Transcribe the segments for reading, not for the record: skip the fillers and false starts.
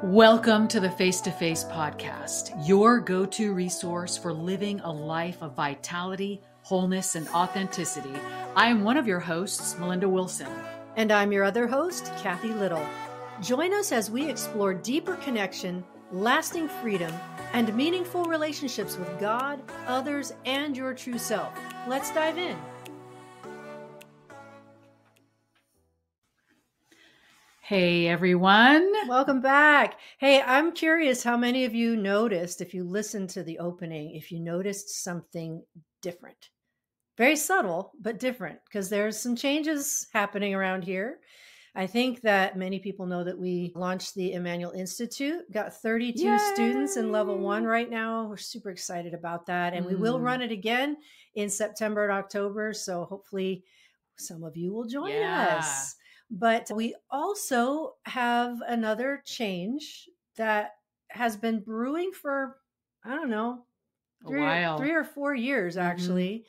Welcome to the Face to Face podcast, your go-to resource for living a life of vitality, wholeness, and authenticity. I am one of your hosts, Melinda Wilson. And I'm your other host, Kathy Little. Join us as we explore deeper connection, lasting freedom, and meaningful relationships with God, others, and your true self. Let's dive in. Hey, everyone. Welcome back. Hey, I'm curious how many of you noticed, if you listened to the opening, if you noticed something different. Very subtle, but different, because there's some changes happening around here. I think that many people know that we launched the Emmanuel Institute, got 32 Yay! students in level 1 right now. We're super excited about that. And we will run it again in September and October. So hopefully some of you will join us. But we also have another change that has been brewing for, I don't know, A while. 3 or 4 years, actually.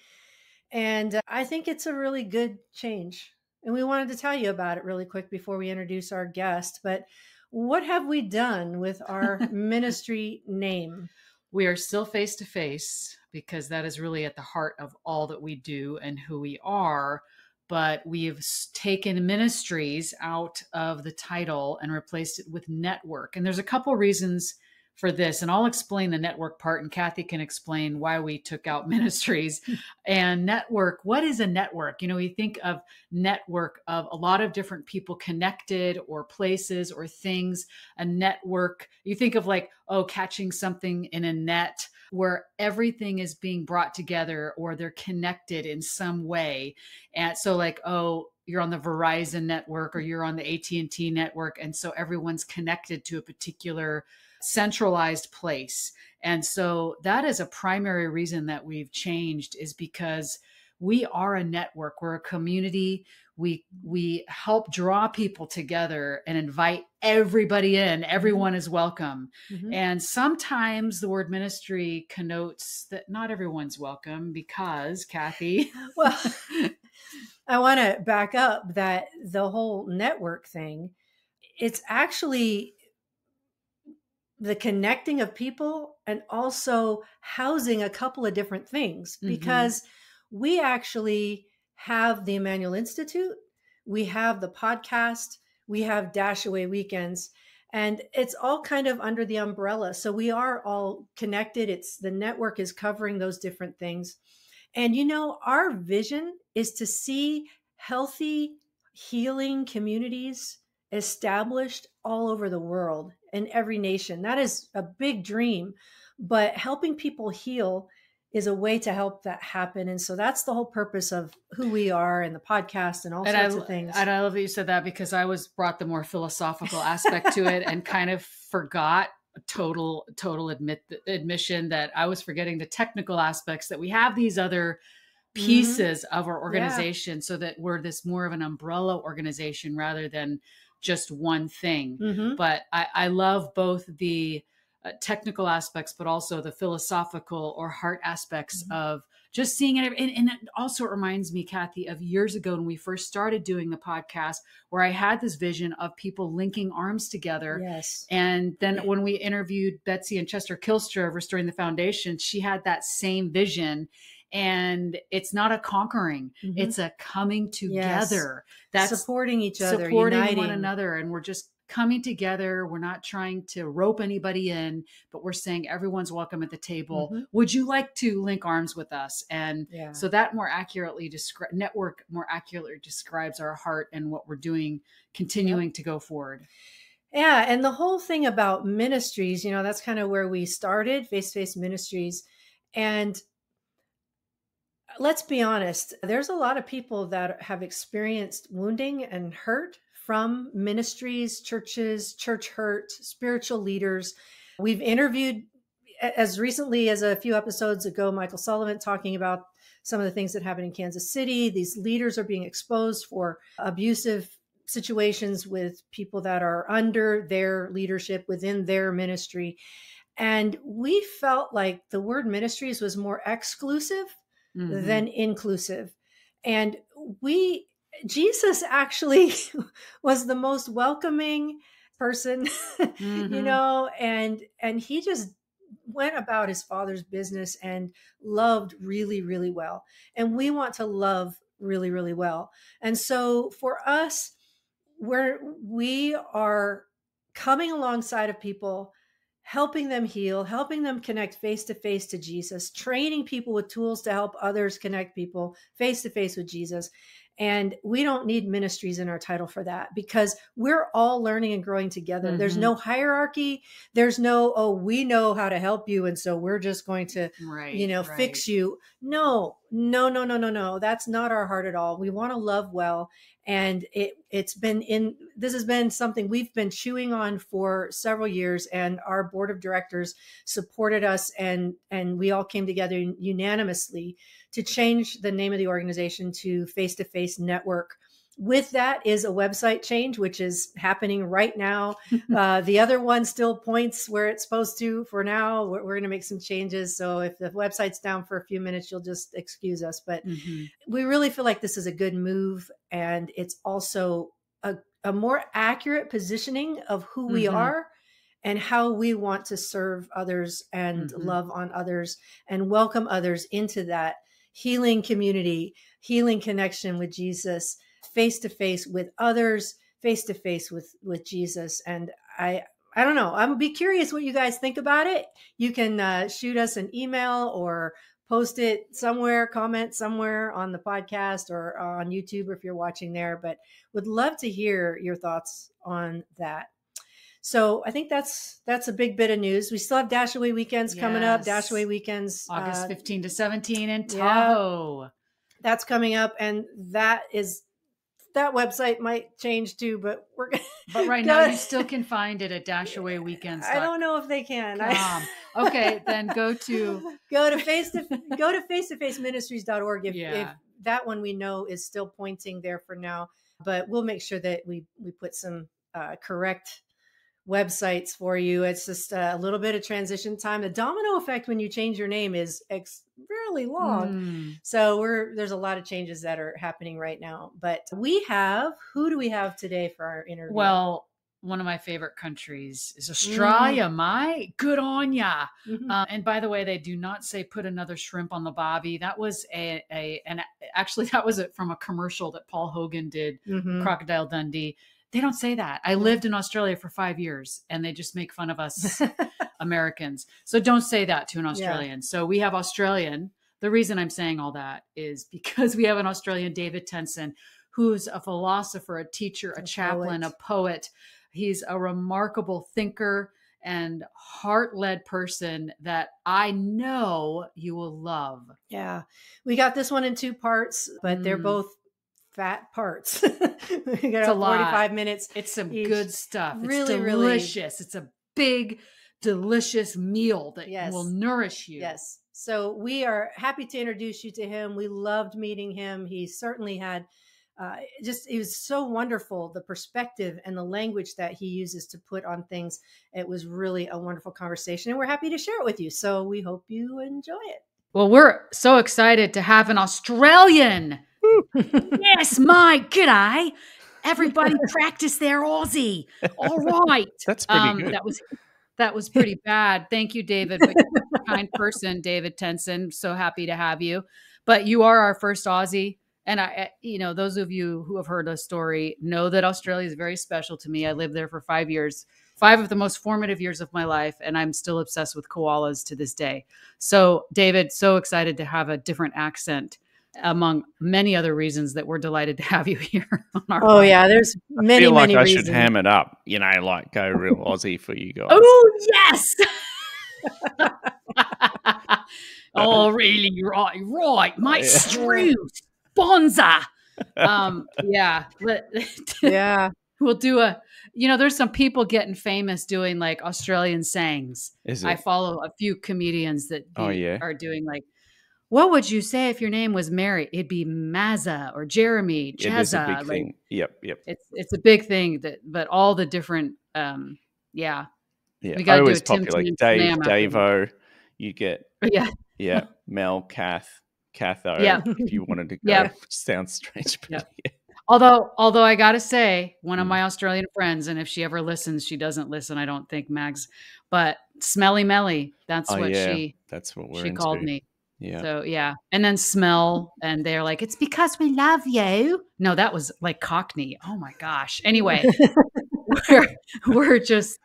And I think it's a really good change. And we wanted to tell you about it really quick before we introduce our guest. But what have we done with our ministry name? We are still face to face because that is really at the heart of all that we do and who we are. But we've taken ministries out of the title and replaced it with network. And there's a couple reasons for this, and I'll explain the network part, and Kathy can explain why we took out ministries. And network, what is a network? You know, we think of network of a lot of different people connected or places or things. A network, you think of like, oh, catching something in a net where everything is being brought together or they're connected in some way. And so like, oh, you're on the Verizon network or you're on the AT&T network. And so everyone's connected to a particular centralized place. And so that is a primary reason that we've changed, is because we are a network. We're a community. We help draw people together and invite everybody in. Everyone is welcome. And sometimes the word ministry connotes that not everyone's welcome because, Kathy. Well, I want to back up that the whole network thing, it's actually the connecting of people and also housing a couple of different things, because we actually have the Emmanuel Institute, we have the podcast, we have Dash Away Weekends, and it's all kind of under the umbrella. So we are all connected. It's the network is covering those different things. And you know, our vision is to see healthy, healing communities established all over the world in every nation. That is a big dream, but helping people heal is a way to help that happen. And so that's the whole purpose of who we are and the podcast and all sorts of things. And I love that you said that, because I brought the more philosophical aspect to it and kind of forgot total admission that I was forgetting the technical aspects, that we have these other pieces of our organization so that we're this more of an umbrella organization rather than just one thing. But I love both the technical aspects, but also the philosophical or heart aspects of just seeing it. And it also reminds me, Kathy, of years ago when we first started doing the podcast, where I had this vision of people linking arms together. Yes. And then when we interviewed Betsy and Chester Kilstra of Restoring the Foundation, she had that same vision. And it's not a conquering, it's a coming together. Yes. That's supporting each other, supporting uniting one another. And we're just coming together. We're not trying to rope anybody in, but we're saying everyone's welcome at the table. Would you like to link arms with us? And so that more accurately network more accurately describes our heart and what we're doing, continuing to go forward. Yeah. And the whole thing about ministries, you know, that's kind of where we started, face-to-face ministries. And let's be honest, there's a lot of people that have experienced wounding and hurt from ministries, churches, church hurt, spiritual leaders. We've interviewed, as recently as a few episodes ago, Michael Sullivan talking about some of the things that happen in Kansas City. These leaders are being exposed for abusive situations with people that are under their leadership within their ministry. And we felt like the word ministries was more exclusive than inclusive. And Jesus actually was the most welcoming person, and he just went about his Father's business and loved really, really well. And we want to love really, really well. And so for us, we are coming alongside of people, helping them heal, helping them connect face to face to Jesus, training people with tools to help others connect people face to face with Jesus. And we don't need ministries in our title for that, because we're all learning and growing together. There's no hierarchy. There's no, oh, we know how to help you, and so we're just going to, fix you. No. That's not our heart at all. We want to love well. And this has been something we've been chewing on for several years, and our board of directors supported us, and we all came together unanimously to change the name of the organization to Face to Face Network. With that is a website change, which is happening right now. The other one still points where it's supposed to for now. We're going to make some changes. So if the website's down for a few minutes, you'll just excuse us. But we really feel like this is a good move. And it's also a more accurate positioning of who we are and how we want to serve others and love on others and welcome others into that healing community, healing connection with Jesus, face to face with others, face to face with Jesus. And I don't know, I'm be curious what you guys think about it. You can shoot us an email or post it somewhere, comment somewhere on the podcast or on YouTube if you're watching there, but would love to hear your thoughts on that. So I think that's a big bit of news. We still have Dash Away Weekends coming up. Dash Away Weekends, August 15 to 17 in Tahoe. That's coming up, and that website might change too. But but right now you still can find it at dashawayweekends. I don't know if they can. Okay, then go to face-to-faceministries.org if that one we know is still pointing there for now. But we'll make sure that we put some correct websites for you. It's just a little bit of transition time. The domino effect when you change your name is really long. So there's a lot of changes that are happening right now. But who do we have today for our interview? Well, one of my favorite countries is Australia. My good on ya. And by the way, they do not say put another shrimp on the bobby. That was actually that was from a commercial that Paul Hogan did, Crocodile Dundee. They don't say that. I lived in Australia for 5 years, and they just make fun of us Americans. So don't say that to an Australian. Yeah. So we have Australian. The reason I'm saying all that is because we have an Australian, David Tenson, who's a philosopher, a teacher, a chaplain, a poet. He's a remarkable thinker and heart-led person that I know you will love. Yeah. We got this one in 2 parts, but they're both fat parts. We got 45 minutes. It's some good stuff. Really, it's delicious. Really. It's a big, delicious meal that will nourish you. Yes. So we are happy to introduce you to him. We loved meeting him. He certainly had it was so wonderful, the perspective and the language that he uses to put on things. It was really a wonderful conversation, and we're happy to share it with you. So we hope you enjoy it. Well, we're so excited to have an Australian. Yes, my g'day. Everybody practice their Aussie. All right. That's pretty good. That was pretty bad. Thank you, David. But you're a kind person, David Tenson. So happy to have you. But you are our first Aussie. And those of you who have heard the story know that Australia is very special to me. I lived there for 5 years, 5 of the most formative years of my life. And I'm still obsessed with koalas to this day. So David, so excited to have a different accent, among many other reasons that we're delighted to have you here on our podcast. Yeah, there's many reasons. I should ham it up, like go real Aussie for you guys. Oh, yes. Oh, really? Right, mate. Struth, Bonza. Yeah. We'll do there's some people getting famous doing like Australian sayings. Is it? I follow a few comedians that are doing like, what would you say if your name was Mary? It'd be Mazza or Jeremy, Jazza. It is a big thing. Yep. It's a big thing but all the different, Yeah. We got to do a Tim like Dave-O. You get, Mel, Katho. Yeah. If you wanted to go, yeah. Sounds strange, but Although I gotta say, one of Mm. my Australian friends, and if she ever listens, she doesn't listen, I don't think, Mags, but Smelly Melly, that's Oh what yeah, that's what we're she called into. me. Yeah. So, yeah, and then Smell, and they're like, "It's because we love you." No, that was, like, Cockney. Oh my gosh. Anyway, we're we're just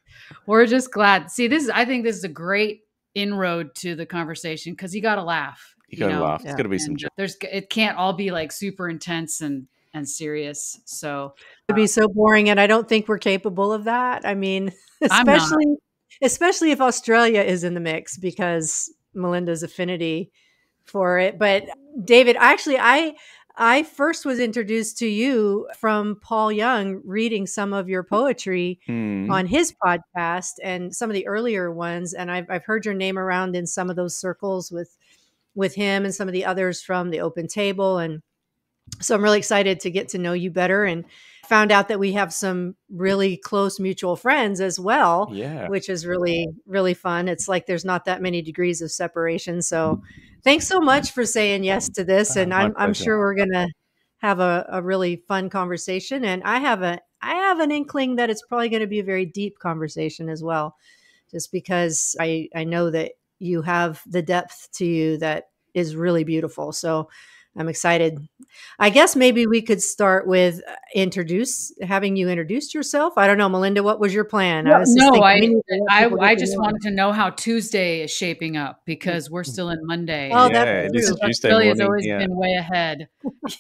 we're just glad. See, I think this is a great inroad to the conversation because you got to laugh, You got to laugh. It's Yeah. got to be some and joy. it can't all be like super intense and serious. So It'd be so boring, and I don't think we're capable of that. I mean, I'm not. especially if Australia is in the mix because Melinda's affinity for it. But David, actually, I first was introduced to you from Paul Young reading some of your poetry Mm. on his podcast and some of the earlier ones, and I've heard your name around in some of those circles with him and some of the others from the Open Table. And so I'm really excited to get to know you better, and found out that we have some really close mutual friends as well, Yeah. which is really, really fun. It's like there's not that many degrees of separation. So thanks so much for saying yes to this. And My I'm pleasure. sure we're going to have a really fun conversation. And I have an inkling that it's probably going to be a very deep conversation as well, just because I know that you have the depth to you that is really beautiful. So I'm excited. I guess maybe we could start with having you introduce yourself. I don't know, Melinda, what was your plan? I was just No, thinking we need to let people I get to just know wanted to know how Tuesday is shaping up because we're still in Monday. Oh, and that's Yeah, it is true. Tuesday Australia's morning. always Yeah, been way ahead.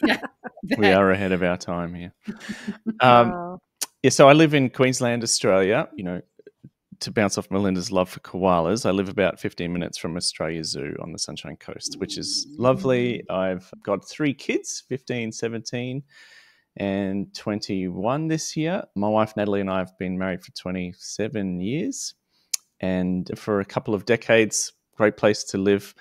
Yeah, we are ahead of our time here. Wow. Yeah, so I live in Queensland, Australia. You know, to bounce off Melinda's love for koalas, I live about 15 minutes from Australia Zoo on the Sunshine Coast, which is lovely. I've got 3 kids, 15, 17, and 21 this year. My wife, Natalie, and I have been married for 27 years. And for a couple of decades, great place to live.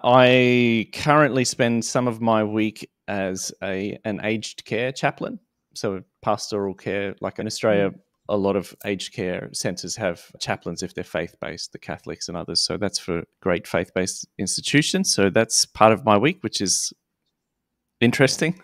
I currently spend some of my week as an aged care chaplain. So pastoral care, like in Australia, a lot of aged care centres have chaplains if they're faith-based, the Catholics and others. So that's for great faith-based institutions. So that's part of my week, which is interesting,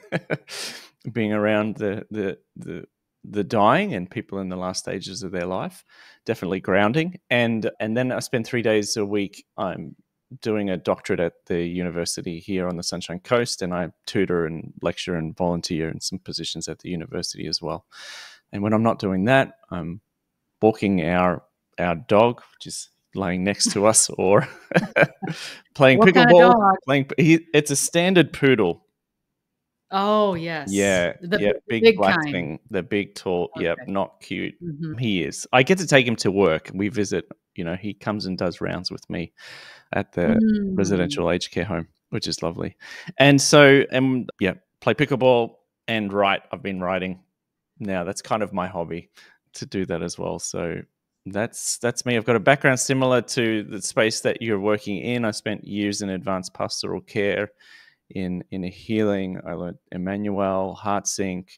being around the dying and people in the last stages of their life. Definitely grounding. And then I spend 3 days a week. I'm doing a doctorate at the university here on the Sunshine Coast, and I tutor and lecture and volunteer in some positions at the university as well. And when I'm not doing that, I'm walking our dog, which is laying next to us, or playing What kind of pickleball. dog? It's a standard poodle. Oh, yes. Yeah, The big black kind. thing, the big tall. Okay. Yeah, not cute. Mhm. He is. I get to take him to work. We visit. You know, he comes and does rounds with me at the residential aged care home, which is lovely. And so, play pickleball and write. I've been writing now. That's kind of my hobby, to do that as well. So that's me. I've got a background similar to the space that you're working in. I spent years in advanced pastoral care in a healing. I learned Emmanuel, HeartSync,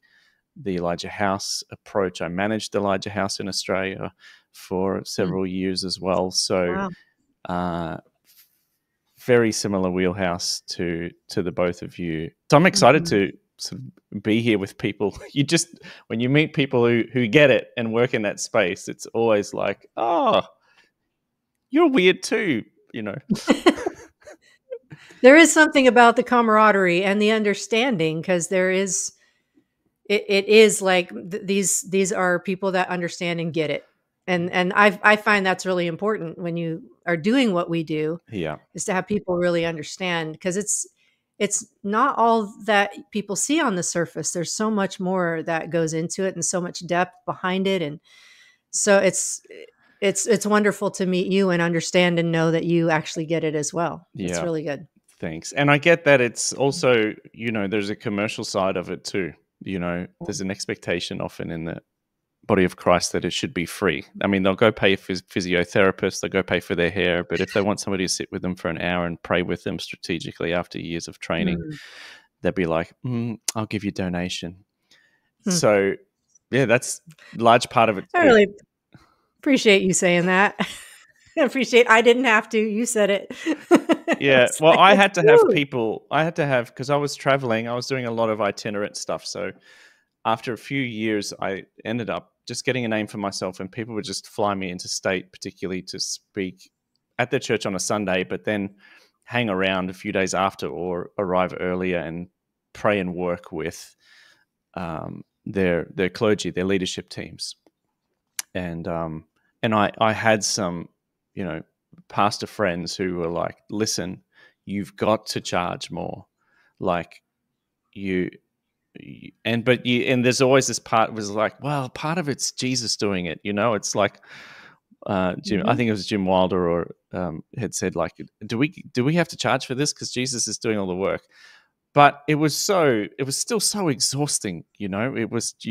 the Elijah House approach. I managed Elijah House in Australia for several years as well. So very similar wheelhouse to the both of you. So I'm excited to sort of be here with people. When you meet people who get it and work in that space, it's always like, oh, you're weird too, you know. There is something about the camaraderie and the understanding, because there is, it is like these are people that understand and get it. And I find that's really important when you are doing what we do. Yeah. Is to have people really understand, because it's not all that people see on the surface. There's so much more that goes into it and so much depth behind it. And so it's wonderful to meet you and understand and know that you actually get it as well. Yeah. It's really good. Thanks. And I get that it's also, you know, there's a commercial side of it too. You know, there's an expectation often in the body of Christ that it should be free. I mean, they'll go pay for physiotherapists, they'll go pay for their hair, but if they want somebody to sit with them for an hour and pray with them strategically after years of training, they'll be like, I'll give you donation. So, yeah, that's a large part of it too. I really appreciate you saying that. I appreciate. I didn't have to. You said it. Yeah. It's Well, like, I it's had to have true. people, because I was traveling, I was doing a lot of itinerant stuff. So after a few years, I ended up just getting a name for myself, and people would just fly me into state, particularly to speak at their church on a Sunday, but then hang around a few days after or arrive earlier and pray and work with their clergy, their leadership teams. And I had some, pastor friends who were like, listen, you've got to charge more. Like and there's always this part was like, well, part of it's Jesus doing it. It's like Jim, I Mhm. think it was Jim Wilder or had said like, do we have to charge for this because Jesus is doing all the work? But it was still so exhausting. You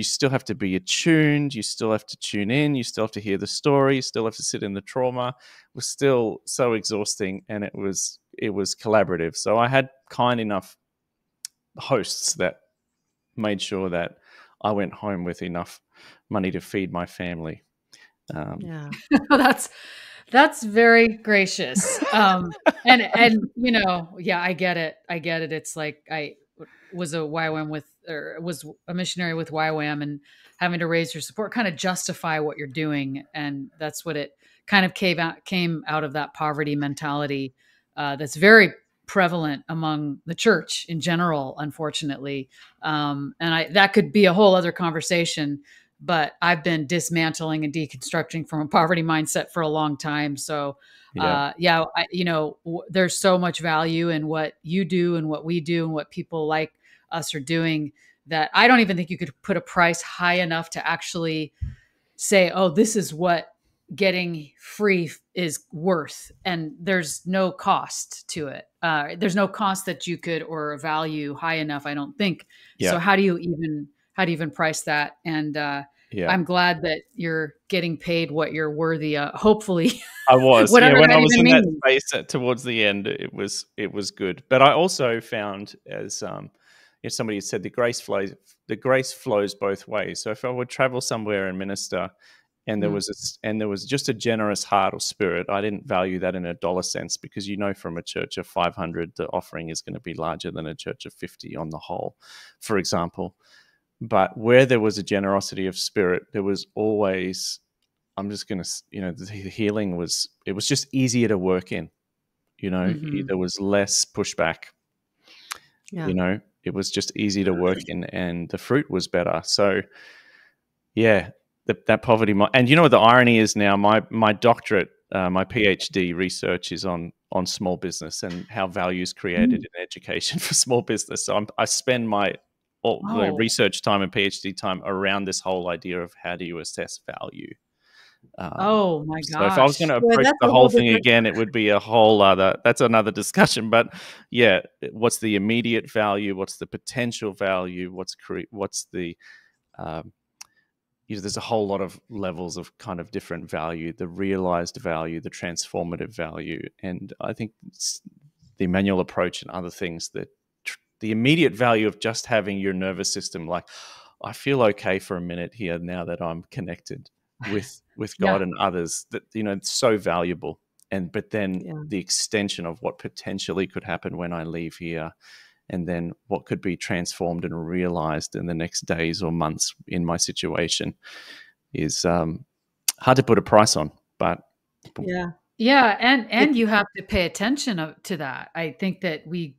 still have to be attuned, you still have to tune in, you still have to hear the story, you still have to sit in the trauma. It was still so exhausting, and it was collaborative. So I had kind enough hosts that made sure that I went home with enough money to feed my family. Yeah. That's very gracious. And yeah, I get it. It's like I was a was a missionary with YWAM, and having to raise your support, kind of justify what you're doing, and that's what it kind of came out of that poverty mentality that's very prevalent among the church in general, unfortunately. And that could be a whole other conversation, but I've been dismantling and deconstructing from a poverty mindset for a long time. So, Yeah. there's so much value in what you do and what we do and what people like us are doing, that I don't even think you could put a price high enough to actually say, oh, this is what getting free is worth. And there's no cost to it. There's no cost that you could, or a value high enough, I don't think. Yeah. So how do you even price that? And Yeah. I'm glad that you're getting paid what you're worthy of. Hopefully, I was. whatever When that I was even in that means. space towards the end, it was good. But I also found, as if somebody had said, the grace flows both ways. So if I would travel somewhere and minister, and there was just a generous heart or spirit, I didn't value that in a dollar sense, because from a church of 500, the offering is going to be larger than a church of 50 on the whole, for example. But where there was a generosity of spirit, there was always, I'm just going to, the healing it was just easier to work in. Mhm. There was less pushback. Yeah. It was just easy to work in, and the fruit was better. So, yeah, that poverty. And the irony is now my doctorate, my PhD research is on small business and how value is created in education for small business. So I spend all the Oh, research time and PhD time around this whole idea of how do you assess value. oh my So if I was going gosh. to Boy, approach that's the a whole whole thing different. again, it would be that's another discussion. But yeah, what's the immediate value? What's the potential value? What's the, there's a whole lot of levels of kind of different value, the realized value, the transformative value. And I think the Emmanuel approach and other things, that the immediate value of just having your nervous system, like, I feel okay for a minute here now that I'm connected with God Yeah. and others, that it's so valuable. But then Yeah. the extension of what potentially could happen when I leave here, and then what could be transformed and realized in the next days or months in my situation, is hard to put a price on. But Yeah. Yeah, and It, you have to pay attention to that. I think that we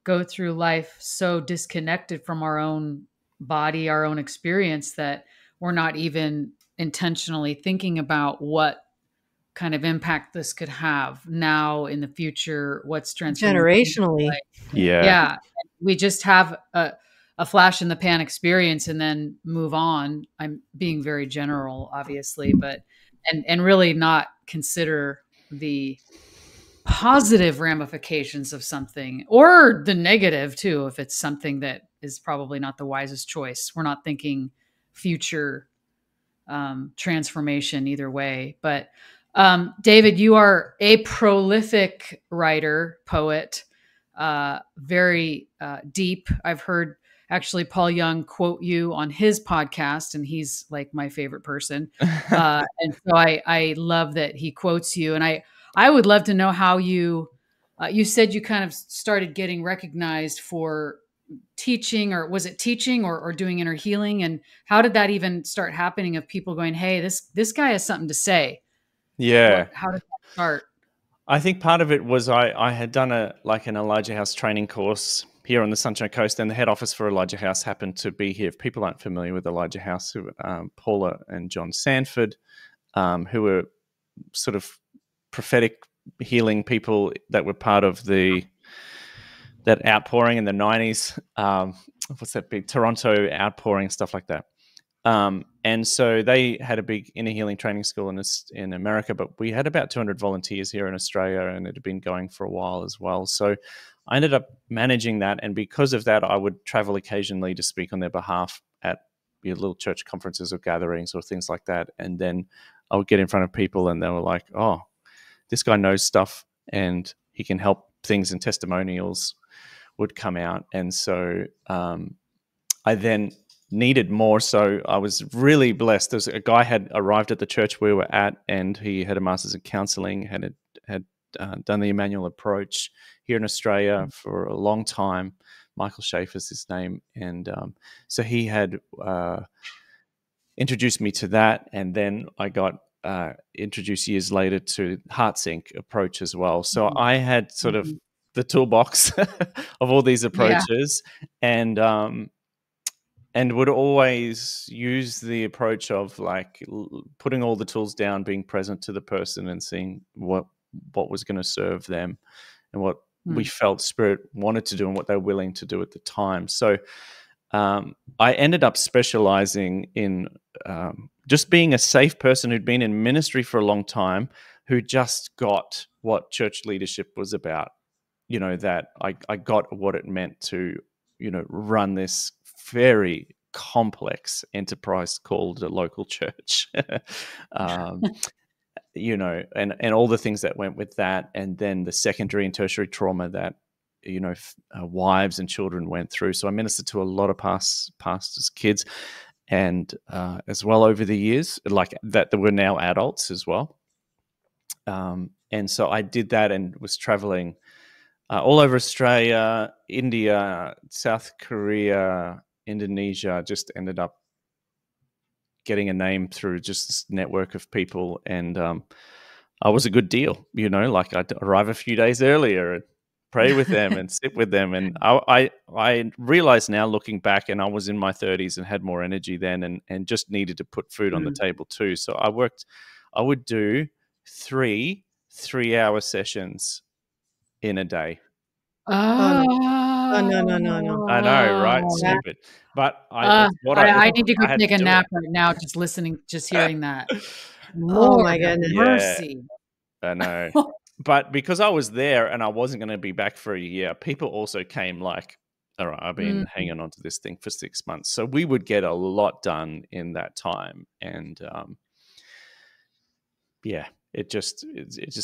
go through life so disconnected from our own body, our own experience, that we're not even intentionally thinking about what kind of impact this could have now in the future, what's transformation. generationally. yeah, Yeah, we just have a flash in the pan experience and then move on. I'm being very general, obviously, but and really not consider the positive ramifications of something, or the negative too, if it's something that is probably not the wisest choice. We're not thinking future transformation either way. But David, you are a prolific writer, poet, very deep. I've actually Paul Young quote you on his podcast, and he's like my favorite person. And so I love that he quotes you. And I would love to know how you said you kind of started getting recognized for teaching, or was it teaching or doing inner healing? And how did that even start happening, of people going, hey, this guy has something to say? Yeah. How did that start? I think part of it was I had done an Elijah House training course here on the Sunshine Coast, and the head office for Elijah House happened to be here. If people aren't familiar with Elijah House, Paula and John Sanford, who were sort of prophetic healing people that were part of that outpouring in the 90s. What's that big Toronto outpouring, stuff like that. And so they had a big inner healing training school in America, but we had about 200 volunteers here in Australia, and it had been going for a while as well. So I ended up managing that. And because of that, I would travel occasionally to speak on their behalf at little church conferences or gatherings or things like that. And then I would get in front of people and they were like, oh, this guy knows stuff and he can help things, and testimonials would come out. And so I then needed more. So I was really blessed. There's a guy had arrived at the church we were at, and he had a master's in counseling, had done the Emmanuel approach here in Australia for a long time. Michael Schaefer's his name. And so he had introduced me to that. And then I got introduced years later to HeartSync approach as well. So I had sort of the toolbox of all these approaches, and would always use the approach of like putting all the tools down, being present to the person and seeing what was going to serve them and what we felt Spirit wanted to do and what they were willing to do at the time. So I ended up specializing in just being a safe person who'd been in ministry for a long time, who just got what church leadership was about. You know, that I got what it meant to, run this very complex enterprise called a local church, and all the things that went with that. And then the secondary and tertiary trauma that, wives and children went through. So I ministered to a lot of pastors' kids, and as well over the years, like that, there were now adults as well. And so I did that and was traveling all over Australia, India, South Korea, Indonesia. Just ended up getting a name through just this network of people. And I was a good deal, like I'd arrive a few days earlier and pray with them and sit with them. And I realize now, looking back, and I was in my 30s and had more energy then, and just needed to put food on the table too. So I would do 3-hour sessions in a day. No. I know, right? Stupid. But I need to go take a nap right now, just hearing that. Oh my goodness. Mercy. Yeah, I know. But because I was there and I wasn't going to be back for a year, people also came like, all right, I've been hanging on to this thing for 6 months. So we would get a lot done in that time. And it just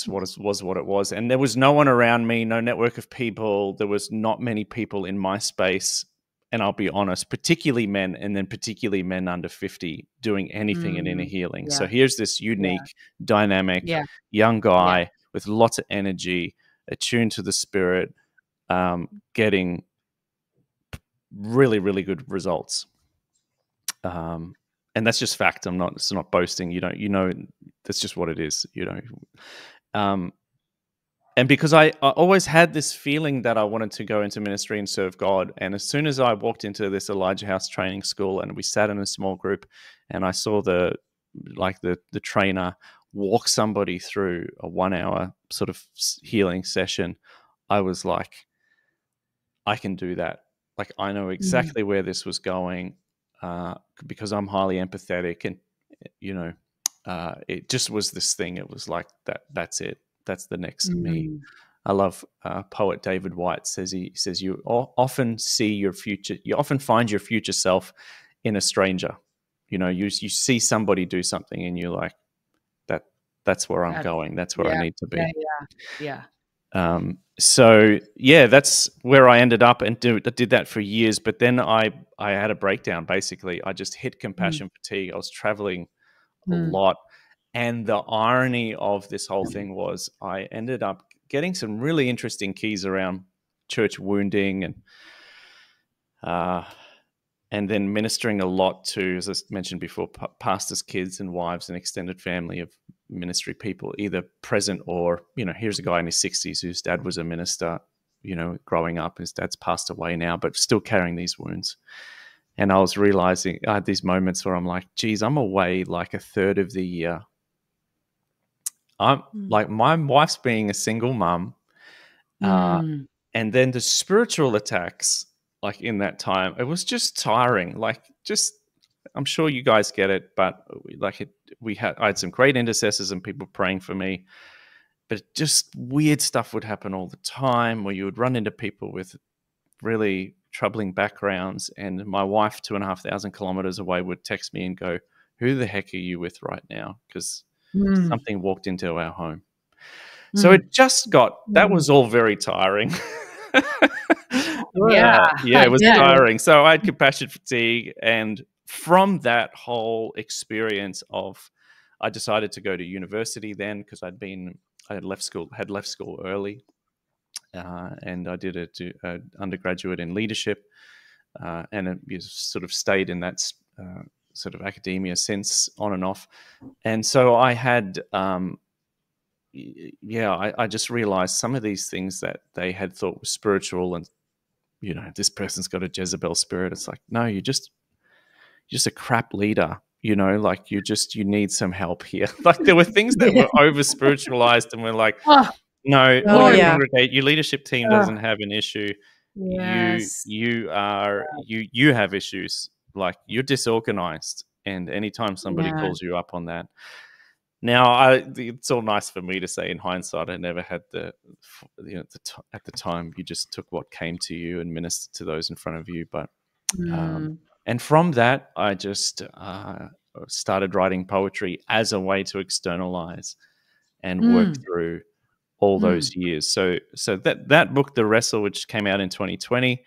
was what it was. And there was no one around me, no network of people. There was not many people in my space. And I'll be honest, particularly men, and then particularly men under 50 doing anything in inner healing. Yeah. So here's this unique, dynamic, young guy with lots of energy, attuned to the Spirit, getting really, really good results. And that's just fact. It's not boasting. That's just what it is, And because I always had this feeling that I wanted to go into ministry and serve God. And as soon as I walked into this Elijah House training school and we sat in a small group and I saw the trainer walk somebody through a 1-hour sort of healing session, I was like, I can do that. Like, I know exactly where this was going. Because I'm highly empathetic, and it just was this thing. It was like that's it. That's the next me. I love poet David White says you often see your future. You often find your future self in a stranger. You see somebody do something, and you're like, that's where I'm going. That's where I need to be. Yeah. So yeah, that's where I ended up, and did that for years. But then I had a breakdown. Basically, I just hit compassion fatigue. I was traveling a lot, and the irony of this whole thing was I ended up getting some really interesting keys around church wounding and then ministering a lot to, as I mentioned before, pastors' kids and wives and extended family of ministry people, either present or, here's a guy in his 60s whose dad was a minister, growing up. His dad's passed away now, but still carrying these wounds. And I was realizing I had these moments where I'm like, geez, I'm away like a third of the year. I'm like, my wife's being a single mum. And then the spiritual attacks, like in that time, it was just tiring. I'm sure you guys get it, but I had some great intercessors and people praying for me, but just weird stuff would happen all the time where you would run into people with really troubling backgrounds. And my wife, 2,500 kilometers away, would text me and go, "Who the heck are you with right now?" Because something walked into our home. So it just that was all very tiring. It was tiring. So I had compassion fatigue, and from that whole experience I decided to go to university then, because I had left school early, and I did a undergraduate in leadership, and it sort of stayed in that sort of academia since, on and off. And so I had I just realized some of these things that they had thought were spiritual, and this person's got a Jezebel spirit. It's like, no, you're just a crap leader. Like you need some help here. Like there were things that were over spiritualized, and we're like, no, your leadership team doesn't have an issue. Yes. You have issues. Like you're disorganized, and anytime somebody calls you up on that. Now, it's all nice for me to say in hindsight. I never had at the time, you just took what came to you and ministered to those in front of you. But and from that, I just started writing poetry as a way to externalize and work through all those years. So that book, The Wrestle, which came out in 2020,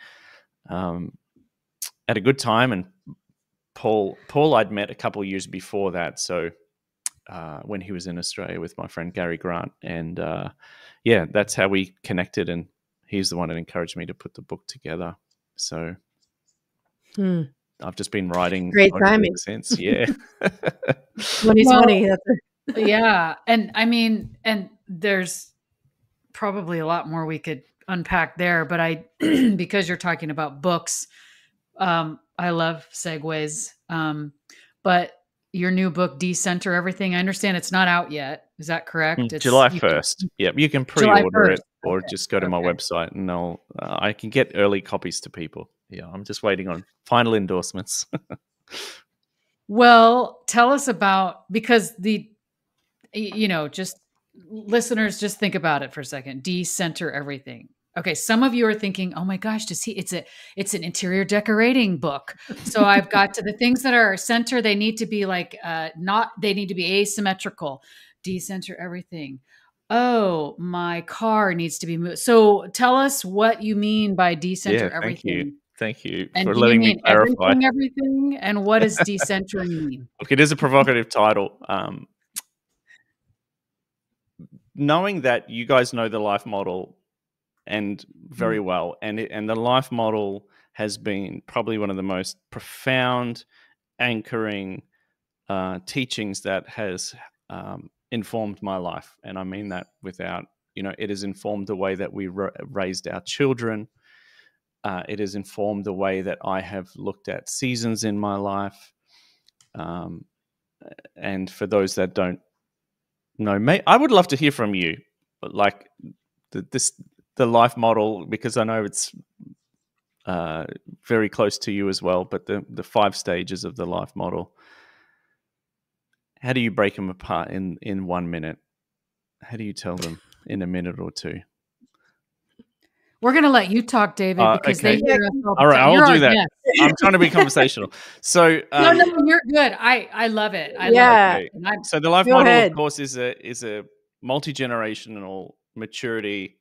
at a good time. And Paul I'd met a couple of years before that. So when he was in Australia with my friend Gary Grant. And that's how we connected. And he's the one that encouraged me to put the book together. So I've just been writing great timing since. Yeah. 2020. Yeah. And I mean, and there's probably a lot more we could unpack there, but because you're talking about books, I love segues. But your new book, Decenter Everything, I understand it's not out yet. Is that correct? It's July 1st. You can pre-order it, or just go to my website, and I can get early copies to people. Yeah, I'm just waiting on final endorsements. Well, tell us about, because just listeners, just think about it for a second. Decenter Everything. Okay, some of you are thinking, "Oh my gosh, it's an interior decorating book." So I've got to the things that are center, they need to be they need to be asymmetrical. Decenter everything. Oh, my car needs to be moved. So tell us what you mean by decenter everything. Thank you and for letting me clarify. Everything, and what does decentering mean? Look, it is a provocative title. Knowing that you guys know the life model and very well, and the life model has been probably one of the most profound, anchoring teachings that has informed my life. And I mean that without, it has informed the way that we raised our children. It has informed the way that I have looked at seasons in my life. And for those that don't know, I would love to hear from you, like the life model, because I know it's very close to you as well, but the 5 stages of the life model, how do you break them apart in 1 minute? How do you tell them in a minute or 2? We're going to let you talk, David, because okay. they hear us all the all right, time. I'll do that. Yes. I'm trying to be conversational. So no, you're good. I love it. I love it. So the life model, of course, is a multi-generational maturity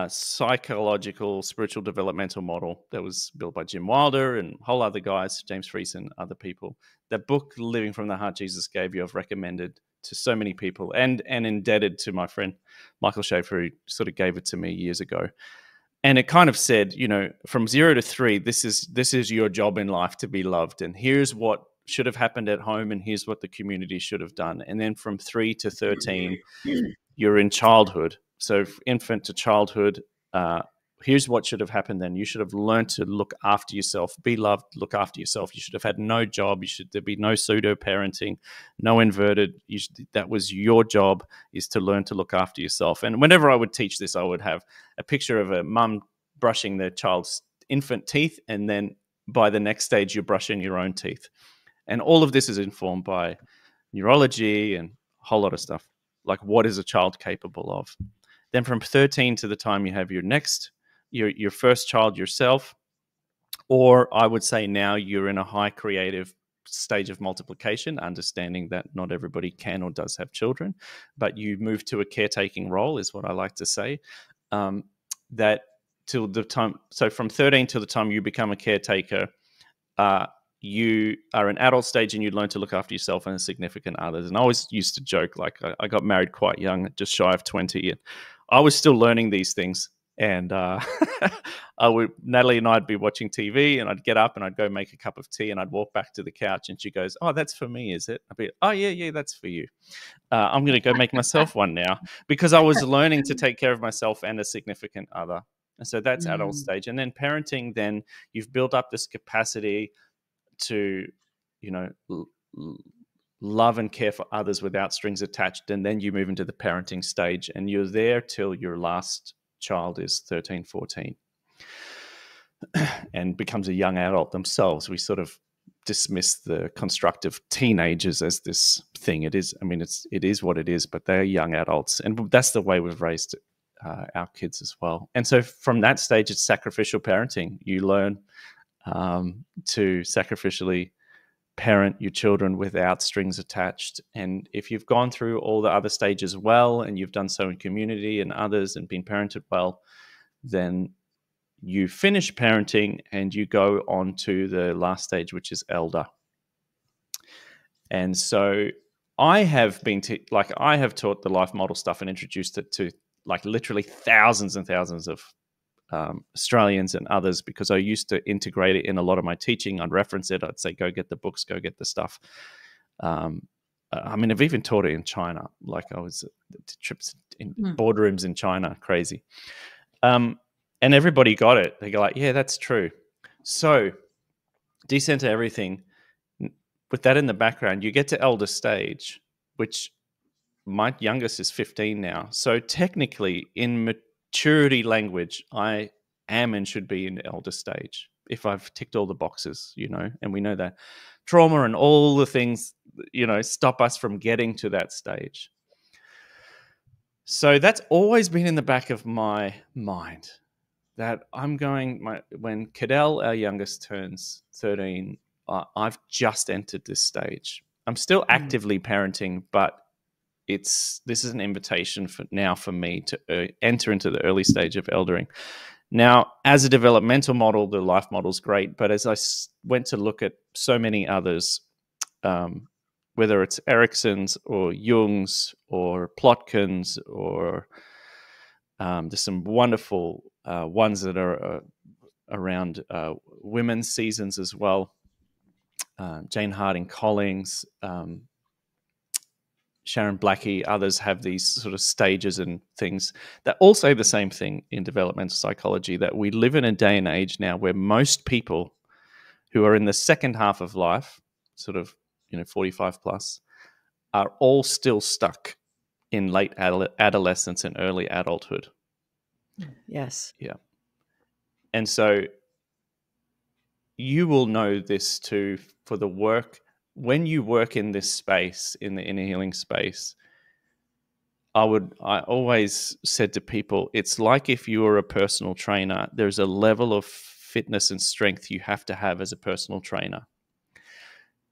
psychological, spiritual developmental model that was built by Jim Wilder and whole other guys, James Friesen, other people. That book, Living from the Heart Jesus Gave You, I've recommended to so many people, and indebted to my friend Michael Schaefer, who sort of gave it to me years ago. And it kind of said, from 0 to 3, this is your job in life, to be loved, and here's what should have happened at home, and here's what the community should have done. And then from 3 to 13, you're in childhood. So infant to childhood, here's what should have happened then. You should have learned to look after yourself, be loved, look after yourself. You should have had no job. There be no pseudo-parenting, no inverted. That was your job, is to learn to look after yourself. And whenever I would teach this, I would have a picture of a mum brushing their child's infant teeth, and then by the next stage, you're brushing your own teeth. And all of this is informed by neurology and a whole lot of stuff, like what is a child capable of. Then from 13 to the time you have your first child yourself, or I would say now you're in a high creative stage of multiplication, understanding that not everybody can or does have children, but you move to a caretaking role, is what I like to say. That till the time, so from 13 to the time you become a caretaker, you are an adult stage and you learn to look after yourself and a significant others. And I always used to joke, like I got married quite young, just shy of 20, and I was still learning these things. And Natalie and I'd be watching TV, and I'd get up and I'd go make a cup of tea, and I'd walk back to the couch, and she goes, "Oh, that's for me, is it?" I'd be, "Oh, yeah, that's for you. I'm going to go make myself one now," because I was learning to take care of myself and a significant other. And so that's adult stage. And then parenting, then you've built up this capacity to, love and care for others without strings attached. And then you move into the parenting stage, and you're there till your last child is 13, 14 and becomes a young adult themselves. We sort of dismiss the construct of teenagers as this thing. It is what it is, but they're young adults. And that's the way we've raised our kids as well. And so from that stage, it's sacrificial parenting. You learn to sacrificially parent your children without strings attached. And if you've gone through all the other stages well, and you've done so in community and others and been parented well, then you finish parenting and you go on to the last stage, which is elder. And so I have been I have taught the life model stuff and introduced it to like literally thousands and thousands of Australians and others, because I used to integrate it in a lot of my teaching. I'd reference it. I'd say, go get the books, go get the stuff. I've even taught it in China. Like I was trips in boardrooms in China, crazy. And everybody got it. They go like, yeah, that's true. So decenter everything. With that in the background, you get to elder stage, which my youngest is 15 now. So technically in maturity language, I am and should be in elder stage if I've ticked all the boxes, and we know that trauma and all the things, stop us from getting to that stage. So that's always been in the back of my mind, that I'm going, when Cadell, our youngest, turns 13, I've just entered this stage. I'm still actively parenting, but this is an invitation for me to enter into the early stage of eldering. Now, as a developmental model, the life model is great, but as I went to look at so many others, whether it's Erikson's or Jung's or Plotkin's, or there's some wonderful ones that are around women's seasons as well. Jane Harding Collins, Sharon Blackie, others have these sort of stages and things that all say the same thing in developmental psychology, that we live in a day and age now where most people who are in the second half of life, sort of 45 plus, are all still stuck in late adolescence and early adulthood. Yes. Yeah. And so you will know this too, for the work. When you work in this space, in the inner healing space, I always said to people, it's like if you were a personal trainer, there's a level of fitness and strength you have to have as a personal trainer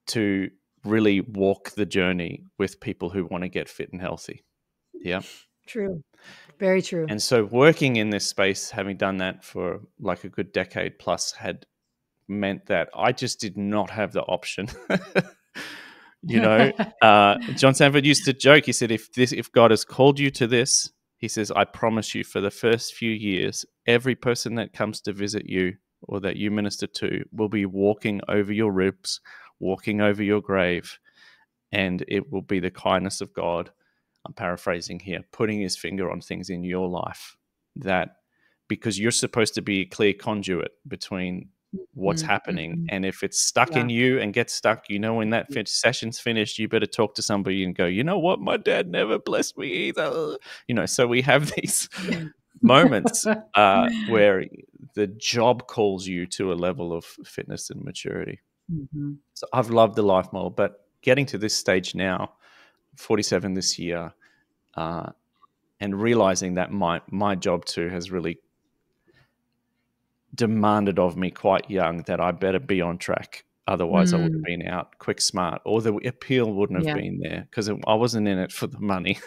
to really walk the journey with people who want to get fit and healthy. Yeah. True. Very true. And so working in this space, having done that for like a good decade plus, had meant that I just did not have the option. John Sanford used to joke. He said, if God has called you to this, he says, I promise you, for the first few years, every person that comes to visit you or that you minister to will be walking over your ribs, walking over your grave, and it will be the kindness of God, I'm paraphrasing here, putting his finger on things in your life, that because you're supposed to be a clear conduit between what's happening. And if it's stuck in you and gets stuck, when that session's finished, you better talk to somebody and go, you know what, my dad never blessed me either. So we have these moments where the job calls you to a level of fitness and maturity. So I've loved the life model, but getting to this stage now, 47 this year, and realizing that my job too has really demanded of me quite young that I better be on track. Otherwise, I would have been out quick smart, or the appeal wouldn't have been there, because I wasn't in it for the money.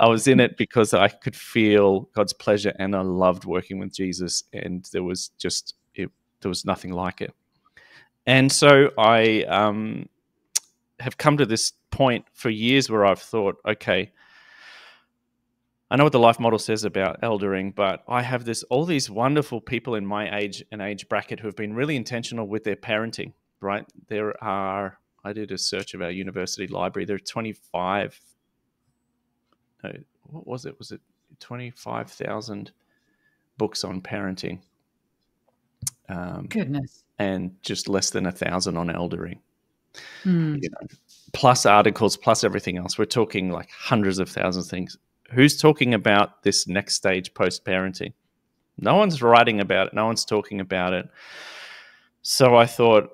I was in it because I could feel God's pleasure, and I loved working with Jesus, and there was nothing like it. And so I have come to this point for years where I've thought, okay, I know what the life model says about eldering, but I have all these wonderful people in my age and age bracket who have been really intentional with their parenting, right? I did a search of our university library. There are 25, what was it? Was it 25,000 books on parenting? Goodness. And just less than 1,000 on eldering. Plus articles, plus everything else. We're talking like hundreds of thousands of things. Who's talking about this next stage post-parenting? No one's writing about it. No one's talking about it. So I thought,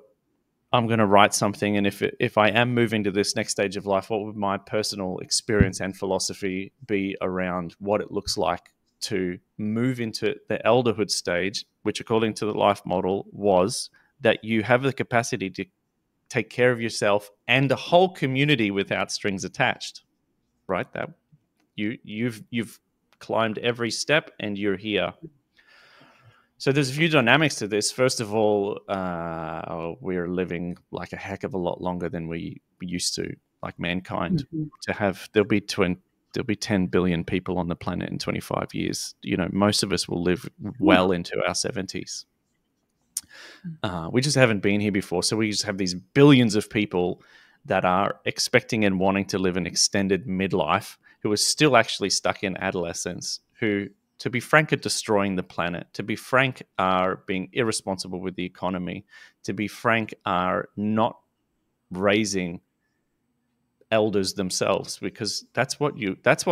I'm going to write something. And if I am moving to this next stage of life, what would my personal experience and philosophy be around what it looks like to move into the elderhood stage, which according to the life model was that you have the capacity to take care of yourself and a whole community without strings attached, right? That you've climbed every step and you're here. So there's a few dynamics to this. First of all, we're living like a heck of a lot longer than we used to, like mankind. There'll be 10 billion people on the planet in 25 years. Most of us will live well into our 70s. We just haven't been here before. So we just have these billions of people that are expecting and wanting to live an extended midlife, who are still actually stuck in adolescence, who, to be frank, are destroying the planet, to be frank, are being irresponsible with the economy, to be frank, are not raising elders themselves, because that's what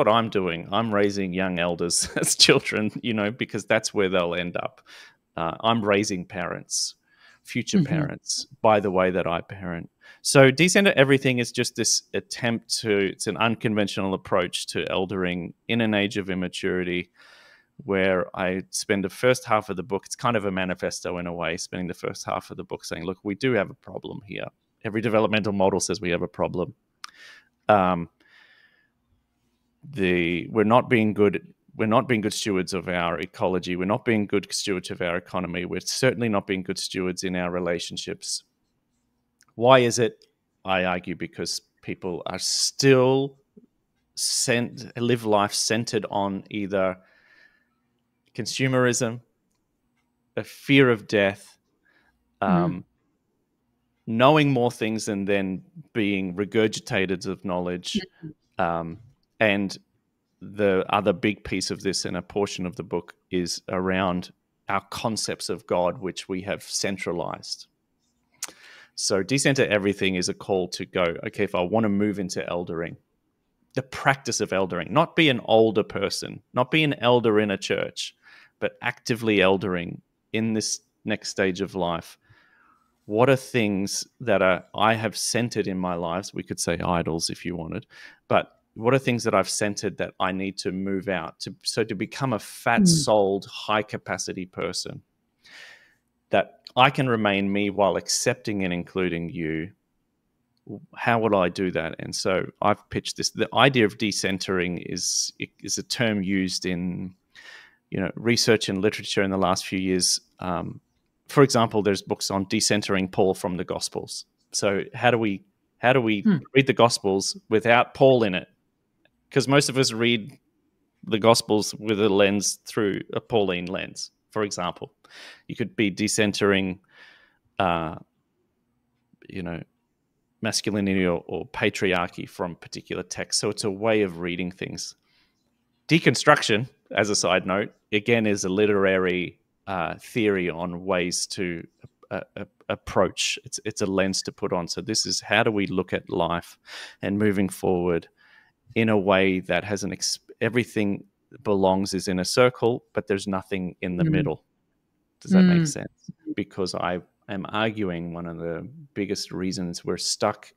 I'm doing. I'm raising young elders as children, because that's where they'll end up. I'm raising parents, future parents, by the way that I parent. So Decenter Everything is just this attempt it's an unconventional approach to eldering in an age of immaturity, where I spend the first half of the book, it's kind of a manifesto in a way, spending the first half of the book saying, look, we do have a problem here. Every developmental model says we have a problem. We're not being good stewards of our ecology. We're not being good stewards of our economy. We're certainly not being good stewards in our relationships. Why is it? I argue because people are still live life centered on either consumerism, a fear of death, knowing more things and then being regurgitators of knowledge, and the other big piece of this, and a portion of the book, is around our concepts of God, which we have centralized. So Decenter Everything is a call to go, okay, if I want to move into eldering, the practice of eldering, not be an older person, not be an elder in a church, but actively eldering in this next stage of life. What are things that I have centered in my lives? We could say idols if you wanted, but what are things that I've centered that I need to move out to become a fat-souled, high-capacity person, that I can remain me while accepting and including you, how would I do that? And so I've pitched this. The idea of decentering is a term used in, research and literature in the last few years. For example, there's books on decentering Paul from the Gospels. So how do we read the Gospels without Paul in it? Because most of us read the Gospels with a lens through a Pauline lens. For example, you could be decentering, masculinity or patriarchy from particular texts. So it's a way of reading things. Deconstruction, as a side note, again, is a literary theory on ways to approach. It's a lens to put on. So this is, how do we look at life and moving forward in a way that has everything belongs is in a circle, but there's nothing in the middle. Does that make sense? Because I am arguing one of the biggest reasons we're stuck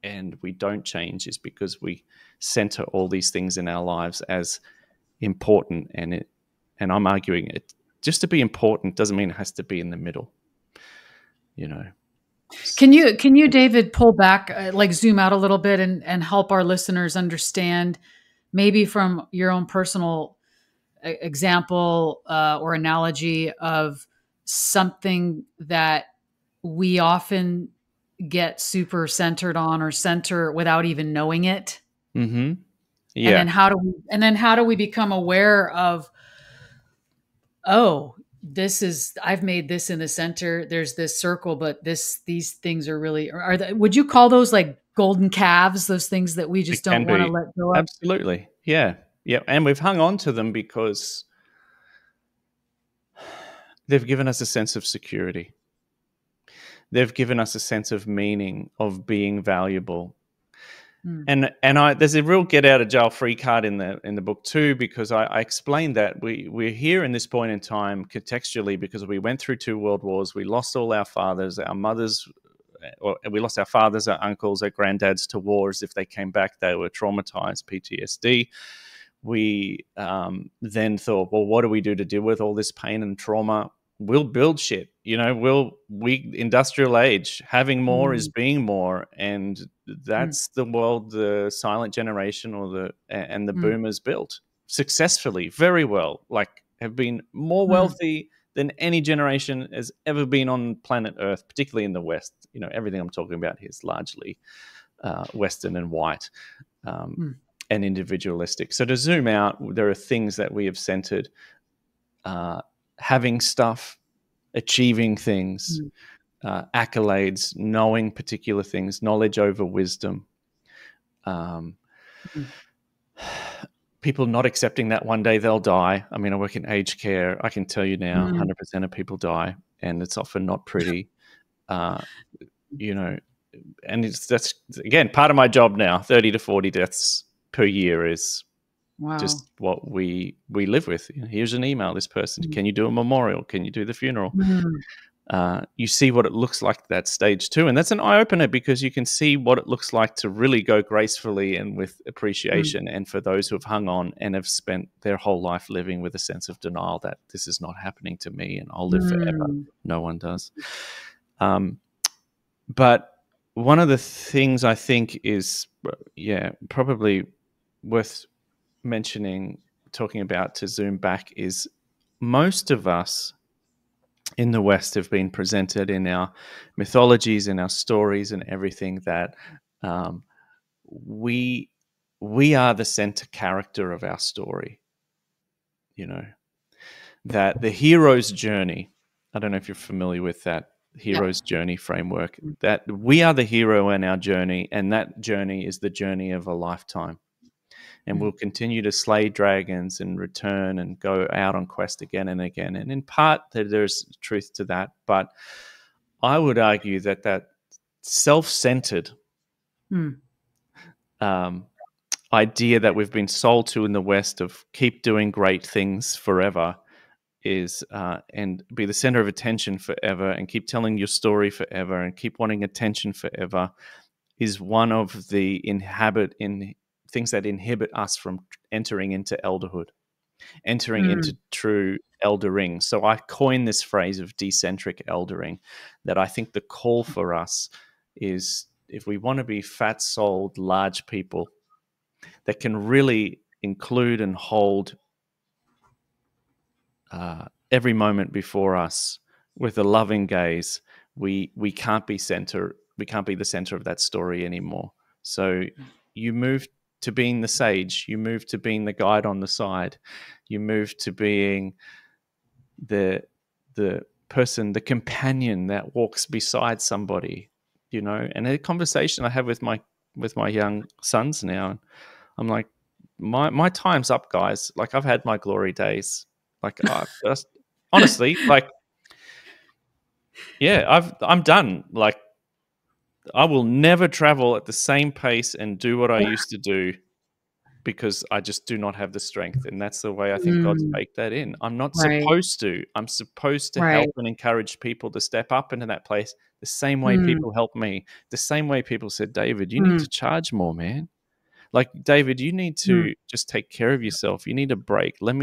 and we don't change is because we center all these things in our lives as important, and I'm arguing it just to be important doesn't mean it has to be in the middle. Can you, David, pull back, zoom out a little bit and help our listeners understand, maybe from your own personal example or analogy of something that we often get super centered on or center without even knowing it? Mm-hmm. Yeah. And then how do we become aware of, oh, I've made this in the center. There's this circle, but these things are really, would you call those like golden calves? Those things that we just don't want to let go of? Absolutely. Yeah. Yeah. And we've hung on to them because they've given us a sense of security. They've given us a sense of meaning, of being valuable. And there's a real get out of jail free card in the book too, because I explained that we're here in this point in time contextually because we went through 2 world wars. We lost all our fathers, our mothers, or we lost our fathers, our uncles, our granddads to wars. If they came back, they were traumatized, PTSD. We then thought, well, what do we do to deal with all this pain and trauma? We'll build shit, industrial age, having more is being more. And that's the world the silent generation and the boomers built successfully, very well, have been more wealthy than any generation has ever been on planet Earth, particularly in the West. Everything I'm talking about here is largely Western and white and individualistic. So to zoom out, there are things that we have centered, having stuff, achieving things, accolades, knowing particular things, knowledge over wisdom. People not accepting that one day they'll die. I mean, I work in aged care. I can tell you now, 100% of people die, and it's often not pretty. And that's again part of my job now. 30 to 40 deaths per year is just what we live with. Here's an email, this person, can you do a memorial? Can you do the funeral? You see what it looks like that stage too. And that's an eye-opener because you can see what it looks like to really go gracefully and with appreciation. And for those who have hung on and have spent their whole life living with a sense of denial that this is not happening to me and I'll live forever. No one does. But one of the things I think is, probably worth mentioning, talking about to zoom back, is most of us in the West have been presented in our mythologies, in our stories and everything that we are the center character of our story. That the hero's journey, I don't know if you're familiar with that hero's journey framework, that we are the hero in our journey, and that journey is the journey of a lifetime. And we'll continue to slay dragons and return and go out on quest again and again. And in part, there's truth to that. But I would argue that self-centered idea that we've been sold to in the West of keep doing great things forever is and be the center of attention forever and keep telling your story forever and keep wanting attention forever is one of the things that inhibit us from entering into elderhood, entering into true eldering. So I coined this phrase of decentric eldering, that I think the call for us is if we want to be fat-souled, large people that can really include and hold every moment before us with a loving gaze, we can't be the center of that story anymore. So you move to being the sage, you move to being the guide on the side, you move to being the person, the companion that walks beside somebody, And a conversation I have with my young sons now, I'm like, my time's up, guys. Like, I've had my glory days. Like, honestly, like, yeah, I'm done. Like, I will never travel at the same pace and do what I used to do, because I just do not have the strength. And that's the way I think God's baked that in. I'm not supposed to. I'm supposed to help and encourage people to step up into that place the same way people help me. The same way people said, David, you need to charge more, man. Like, David, you need to just take care of yourself. You need a break. Let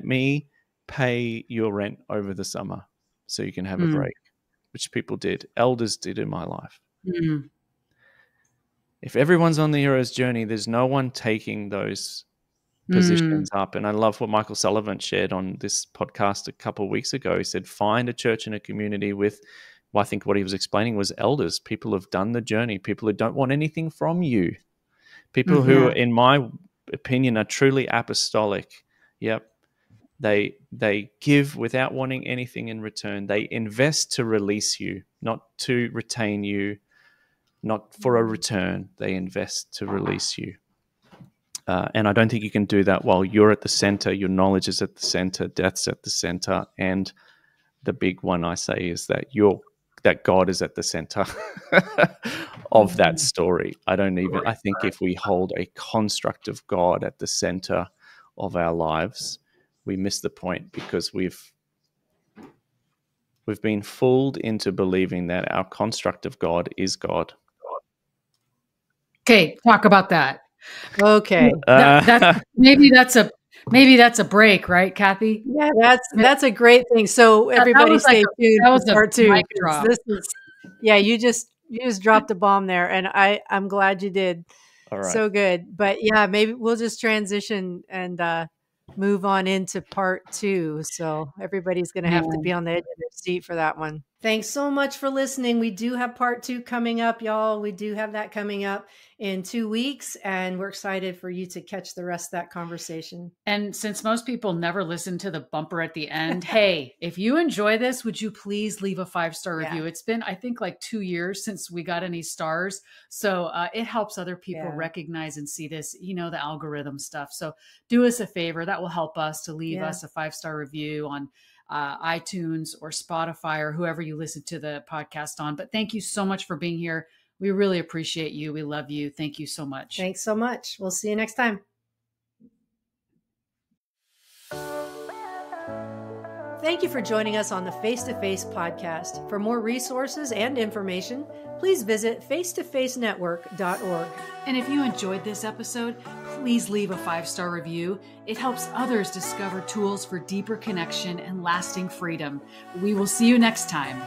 me pay your rent over the summer so you can have a break, which people did. Elders did in my life. If everyone's on the hero's journey, there's no one taking those positions up. And I love what Michael Sullivan shared on this podcast a couple of weeks ago. He said, find a church and a community with, well, I think what he was explaining was elders, people who've done the journey, people who don't want anything from you, people who, in my opinion, are truly apostolic. Yep. They give without wanting anything in return. They invest to release you, not to retain you, not for a return. They invest to release you. And I don't think you can do that while you're at the center, your knowledge is at the center, death's at the center. And the big one I say is that God is at the center of that story. I think if we hold a construct of God at the center of our lives, we miss the point, because we've been fooled into believing that our construct of God is God. Okay, talk about that. Okay. Maybe that's a break, right, Kathy? Yeah, that's a great thing. So everybody stay tuned for part 2. This is, you just dropped a bomb there, and I'm glad you did. All right. So good. But yeah, maybe we'll just transition and move on into part 2. So everybody's going to have to be on the edge of their seat for that one. Thanks so much for listening. We do have part 2 coming up, y'all. We do have that coming up in 2 weeks, and we're excited for you to catch the rest of that conversation. And since most people never listen to the bumper at the end, hey, if you enjoy this, would you please leave a 5-star review? It's been, I think, like 2 years since we got any stars. So it helps other people recognize and see this, the algorithm stuff. So do us a favor. That will help us to leave us a 5-star review on iTunes or Spotify or whoever you listen to the podcast on. But thank you so much for being here. We really appreciate you. We love you. Thank you so much. Thanks so much. We'll see you next time. Thank you for joining us on the Face to Face podcast. For more resources and information, please visit face2facenetwork.org. And if you enjoyed this episode, please leave a 5-star review. It helps others discover tools for deeper connection and lasting freedom. We will see you next time.